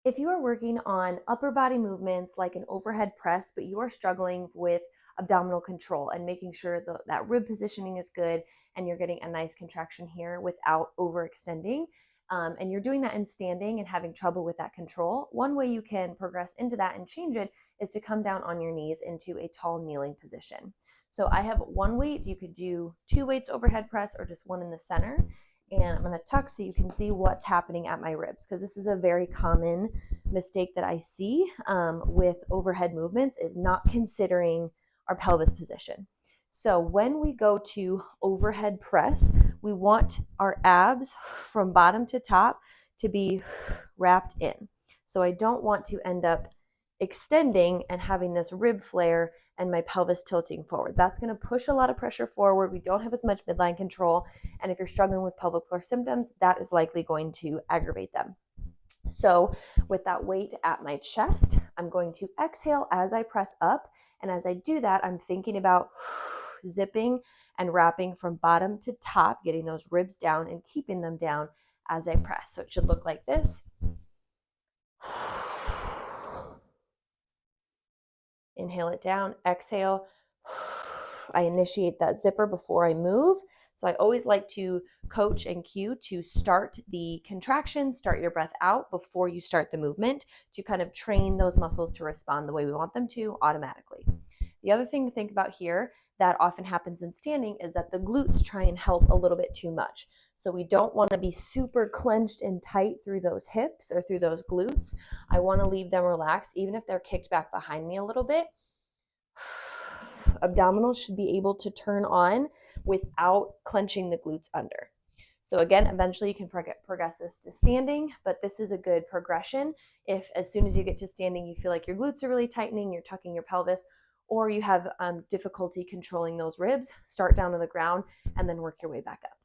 If you are working on upper body movements like an overhead press, but you are struggling with abdominal control and making sure that rib positioning is good and you're getting a nice contraction here without overextending, and you're doing that in standing and having trouble with that control, one way you can progress into that and change it is to come down on your knees into a tall kneeling position. So I have one weight. You could do two weights overhead press or just one in the center. And I'm going to tuck so you can see what's happening at my ribs, because this is a very common mistake that I see with overhead movements, is not considering our pelvis position. So when we go to overhead press, we want our abs from bottom to top to be wrapped in. So I don't want to end up extending and having this rib flare and my pelvis tilting forward. That's going to push a lot of pressure forward. We don't have as much midline control. And if you're struggling with pelvic floor symptoms, that is likely going to aggravate them. So with that weight at my chest, I'm going to exhale as I press up. And as I do that, I'm thinking about zipping and wrapping from bottom to top, getting those ribs down and keeping them down as I press. So it should look like this. Inhale it down, exhale. I initiate that zipper before I move. So I always like to coach and cue to start the contraction, start your breath out before you start the movement, to kind of train those muscles to respond the way we want them to automatically. The other thing to think about here that often happens in standing is that the glutes try and help a little bit too much. So we don't want to be super clenched and tight through those hips or through those glutes. I want to leave them relaxed, even if they're kicked back behind me a little bit. Abdominals should be able to turn on without clenching the glutes under. So again, eventually you can progress this to standing, but this is a good progression if as soon as you get to standing, you feel like your glutes are really tightening, you're tucking your pelvis, or you have difficulty controlling those ribs. Start down on the ground and then work your way back up.